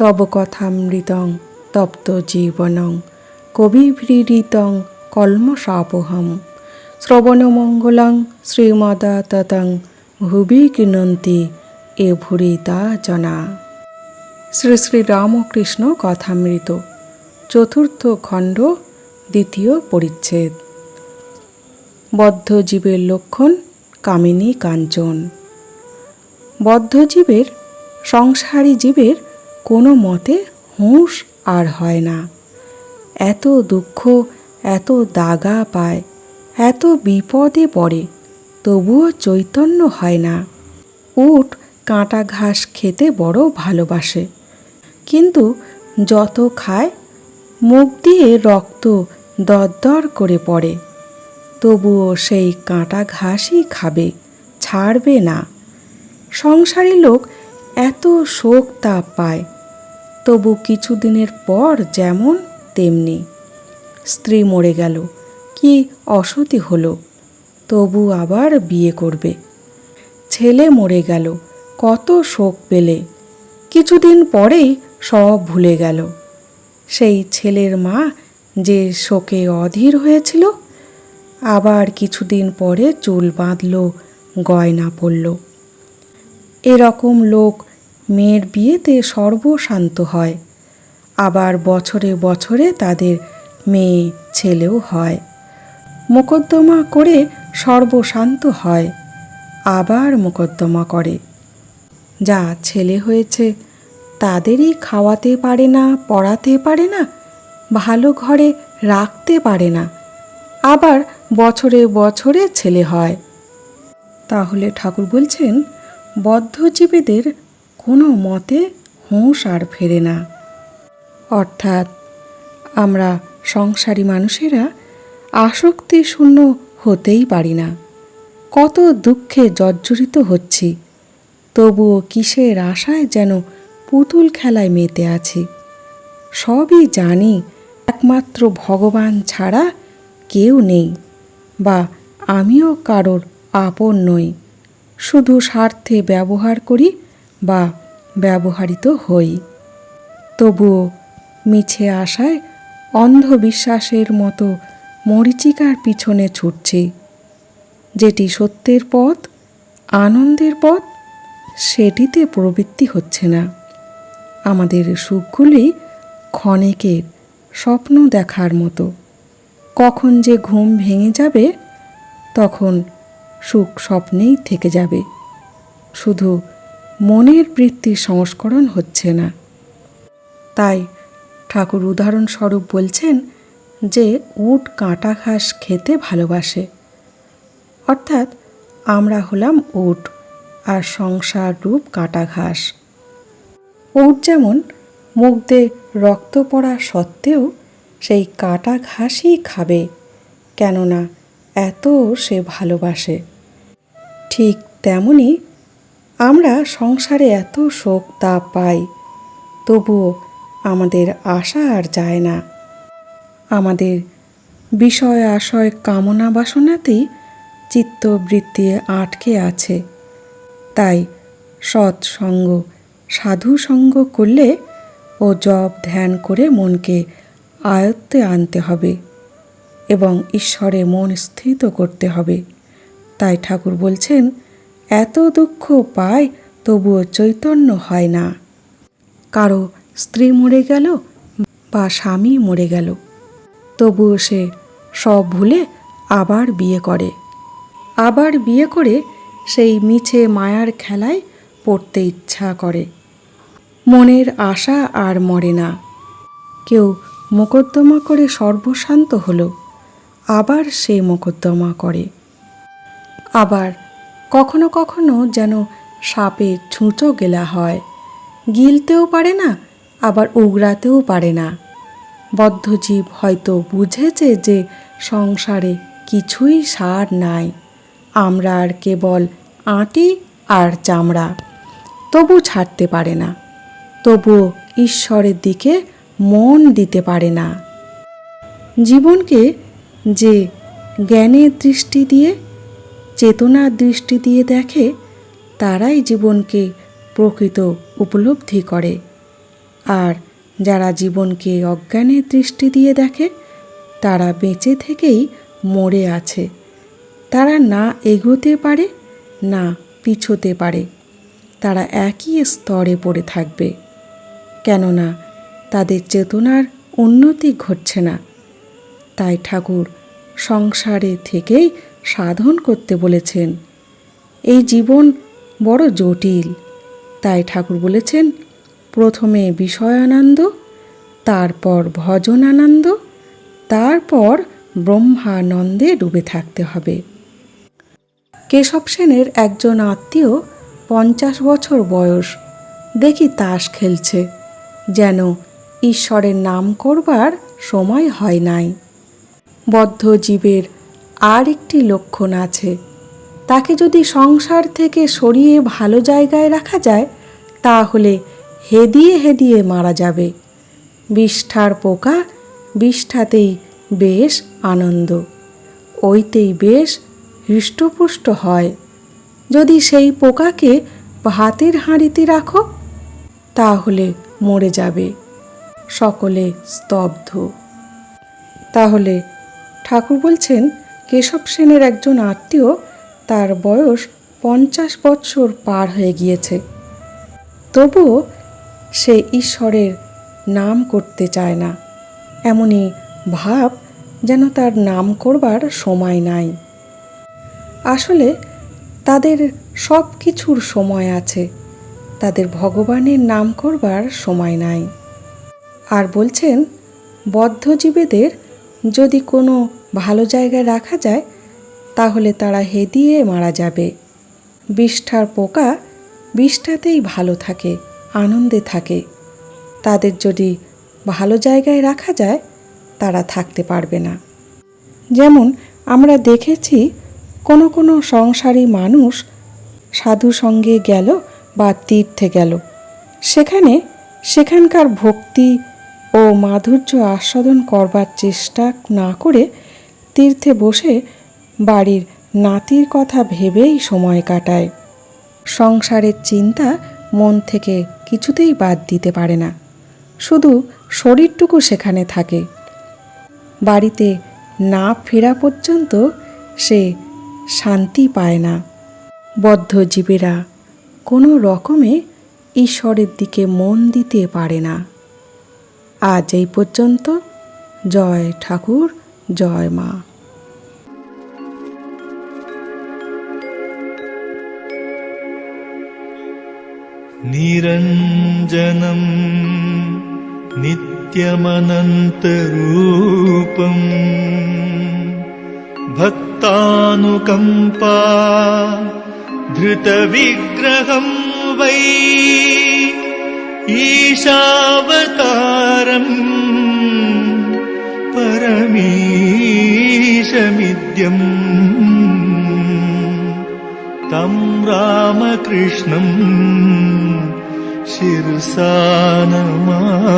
তব কথামৃতং তপ্ত জীবনং কবিভৃদিতং কল্মষাপহম শ্রবণমঙ্গলং শ্রীমদাততং ভুবি গৃণন্তি এ ভুরিতা জনা। শ্রী শ্রী রামকৃষ্ণ কথামৃত, চতুর্থ খণ্ড, দ্বিতীয় পরিচ্ছেদ। বদ্ধজীবের লক্ষণ, কামিনী কাঞ্চন। বদ্ধজীবের, সংসারী জীবের কোনো মতে হুঁশ আর হয় না। এত দুঃখ, এত দাগা পায়, এত বিপদে পড়ে, তবুও চৈতন্য হয় না। উট কাঁটা ঘাস খেতে বড় ভালোবাসে, কিন্তু যত খায় মুখ দিয়ে রক্ত দরদর করে পড়ে, তবুও সেই কাঁটা ঘাসই খাবে, ছাড়বে না। সংসারী লোক এত শোক তাপ পায়, তবু কিছুদিনের পর যেমন তেমনি। স্ত্রী মরে গেল কি অসতী হলো, তবু আবার বিয়ে করবে। ছেলে মরে গেল, কত শোক পেলে, কিছুদিন পরেই সব ভুলে গেল। সেই ছেলের মা যে শোকে অধীর হয়েছিল, আবার কিছুদিন পরে চুল বাঁধল, গয়না পরল। এরকম লোক মেয়ের বিয়েতে সর্বশান্ত হয়, আবার বছরে বছরে তাদের মেয়ে ছেলেও হয়। মোকদ্দমা করে সর্বশান্ত হয়, আবার মোকদ্দমা করে। যা ছেলে হয়েছে তাদেরই খাওয়াতে পারে না, পড়াতে পারে না, ভালো ঘরে রাখতে পারে না, আবার বছরে বছরে ছেলে হয়। তাহলে ঠাকুর বলছেন, বদ্ধজীবীদের কোনো মতে হুঁশ আর ফেরে না। অর্থাৎ আমরা সংসারী মানুষেরা আসক্তি শূন্য হতেই পারি না। কত দুঃখে জর্জরিত হচ্ছি, তবুও কিসের আশায় যেন পুতুল খেলায় মেতে আছি। সবই জানি একমাত্র ভগবান ছাড়া কেউ নেই, বা আমিও কারোর আপন নই। শুধু স্বার্থে ব্যবহার করি বা ব্যবহৃত হই। তবুও মিছে আশায় অন্ধবিশ্বাসের মতো মরীচিকার পিছনে ছুটছি। যেটি সত্যের পথ, আনন্দের পথ, সেটিতে প্রবৃত্তি হচ্ছে না। আমাদের সুখগুলি ক্ষণিকের, স্বপ্ন দেখার মতো। কখন যে ঘুম ভেঙে যাবে, তখন সুখ স্বপ্নেই থেকে যাবে। শুধু মনের বৃত্তির সংস্করণ হচ্ছে না। তাই ঠাকুর উদাহরণস্বরূপ বলছেন যে উট কাঁটা ঘাস খেতে ভালোবাসে। অর্থাৎ আমরা হলাম উট, আর সংসার রূপ কাঁটা ঘাস। উট যেমন মুখ দিয়ে রক্ত পড়া সত্ত্বেও সেই কাঁটা ঘাসই খাবে, কেননা এত সে ভালোবাসে। ঠিক তেমনি আমরা সংসারে এত শোক তাপ পাই, তবুও আমাদের আশা আর যায় না। আমাদের বিষয় আশয় কামনা বাসনাতেই চিত্তবৃত্তি আটকে আছে। তাই সৎসঙ্গ, সাধু সঙ্গ করলে ও জপ ধ্যান করে মনকে আয়ত্তে আনতে হবে এবং ঈশ্বরে মন স্থিত করতে হবে। তাই ঠাকুর বলছেন, এত দুঃখ পায় তবুও চৈতন্য হয় না। কারো স্ত্রী মরে গেল বা স্বামী মরে গেল, তবুও সে সব ভুলে আবার বিয়ে করে। আবার বিয়ে করে সেই মিছে মায়ার খেলায় পড়তে ইচ্ছা করে। মনের আশা আর মরে না। কেউ মোকদ্দমা করে সর্বশান্ত হলো, আবার সে মোকদ্দমা করে। আবার কখনো কখনো যেন সাপে ছুঁচো গেলা হয়, গিলতেও পারে না, আবার উগরাতেও পারে না। বদ্ধজীব হয়তো বুঝেছে যে সংসারে কিছুই সার নাই, আমরা আর কেবল আঁটি আর চামড়া, তবু ছাড়তে পারে না, তবুও ঈশ্বরের দিকে মন দিতে পারে না। জীবনকে যে জ্ঞানের দৃষ্টি দিয়ে, চেতনার দৃষ্টি দিয়ে দেখে, তারাই জীবনকে প্রকৃত উপলব্ধি করে। আর যারা জীবনকে অজ্ঞানের দৃষ্টি দিয়ে দেখে তারা বেঁচে থেকেই মরে আছে। তারা না এগোতে পারে না পিছোতে পারে, তারা একই স্তরে পড়ে থাকবে, কেননা তাদের চেতনার উন্নতি ঘটছে না। তাই ঠাকুর সংসারে থেকেই সাধন করতে বলেছেন। এই জীবন বড় জটিল, তাই ঠাকুর বলেছেন প্রথমে বিষয়ানন্দ, তারপর ভজনানন্দ, তারপর ব্রহ্মানন্দে ডুবে থাকতে হবে। কেশব সেনের একজন আত্মীয় 50 বছর বয়স, দেখি তাস খেলছে, যেন ঈশ্বরের নাম করবার সময় হয় নাই। বদ্ধ জীবের আর একটি লক্ষণ আছে, তাকে যদি সংসার থেকে সরিয়ে ভালো জায়গায় রাখা যায় তাহলে হেদিয়ে হেদিয়ে মারা যাবে। বিষ্ঠার পোকা বিষ্ঠাতেই বেশ আনন্দ, ওইতেই বেশ হৃষ্টপুষ্ট হয়। যদি সেই পোকাকে ভাতের হাঁড়িতে রাখো তাহলে মরে যাবে। সকলে স্তব্ধ। তাহলে ঠাকুর বলছেন কেশব সেনের একজন আত্মীয়, তার বয়স 50 বৎসর পার হয়ে গিয়েছে, তবুও সে ঈশ্বরের নাম করতে চায় না। এমনই ভাব যেন তার নাম করবার সময় নাই। আসলে তাদের সব কিছুর সময় আছে, তাদের ভগবানের নাম করবার সময় নাই। আর বলছেন বদ্ধজীবেদের যদি কোনো ভালো জায়গায় রাখা যায় তাহলে তারা হেদিয়ে মারা যাবে। বিষ্ঠার পোকা বিষ্ঠাতেই ভালো থাকে, আনন্দে থাকে। তাদের যদি ভালো জায়গায় রাখা যায় তারা থাকতে পারবে না। যেমন আমরা দেখেছি কোনো কোনো সংসারী মানুষ সাধু সঙ্গে গেল বা তীর্থে গেল, সেখানকার ভক্তি ও মাধুর্য আস্বাদন করবার চেষ্টা না করে তীর্থে বসে বাড়ির নাতির কথা ভেবেই সময় কাটায়। সংসারের চিন্তা মন থেকে কিছুতেই বাদ দিতে পারে না, শুধু শরীরটুকু সেখানে থাকে। বাড়িতে না ফেরা পর্যন্ত সে শান্তি পায় না। বদ্ধজীবেরা কোনো রকমে ঈশ্বরের দিকে মন দিতে পারে না। আজ এই পর্যন্ত। জয় ঠাকুর, জয় মা। নিরঞ্জনম নিত্যমনন্তরূপম ভক্তানুকম্পা ধৃতবিগ্রহম বৈ ঈশাবতারম পরমীশমিদ্যম तं रामकृष्णं शिरसा नमामः।